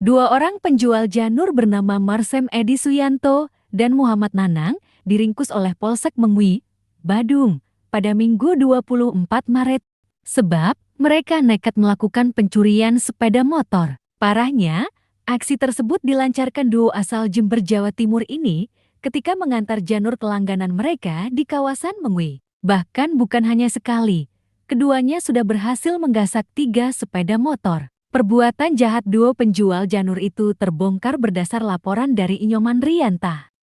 Dua orang penjual janur bernama Marsem Edi Suyanto dan Muhammad Nanang diringkus oleh Polsek Mengwi, Badung, pada Minggu 24 Maret. Sebab mereka nekat melakukan pencurian sepeda motor. Parahnya, aksi tersebut dilancarkan duo asal Jember, Jawa Timur ini ketika mengantar janur ke langganan mereka di kawasan Mengwi. Bahkan bukan hanya sekali, keduanya sudah berhasil menggasak 3 sepeda motor. Perbuatan jahat duo penjual janur itu terbongkar berdasar laporan dari Inyoman Rianta.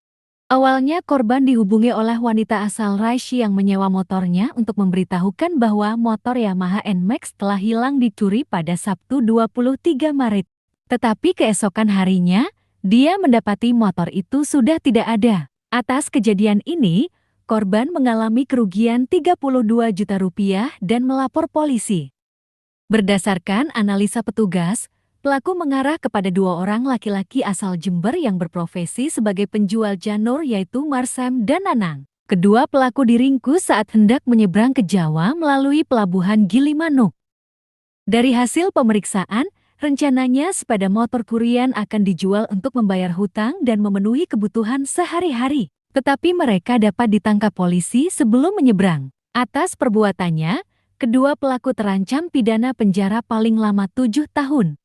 Awalnya korban dihubungi oleh wanita asal Raisi yang menyewa motornya untuk memberitahukan bahwa motor Yamaha NMAX telah hilang dicuri pada Sabtu 23 Maret. Tetapi keesokan harinya, dia mendapati motor itu sudah tidak ada. Atas kejadian ini, korban mengalami kerugian 32 juta rupiah dan melapor polisi. Berdasarkan analisa petugas, pelaku mengarah kepada 2 orang laki-laki asal Jember yang berprofesi sebagai penjual janur yaitu Marsem dan Nanang. Kedua pelaku diringkus saat hendak menyeberang ke Jawa melalui pelabuhan Gilimanuk. Dari hasil pemeriksaan, rencananya sepeda motor curian akan dijual untuk membayar hutang dan memenuhi kebutuhan sehari-hari. Tetapi mereka dapat ditangkap polisi sebelum menyeberang. Atas perbuatannya, kedua pelaku terancam pidana penjara paling lama 7 tahun.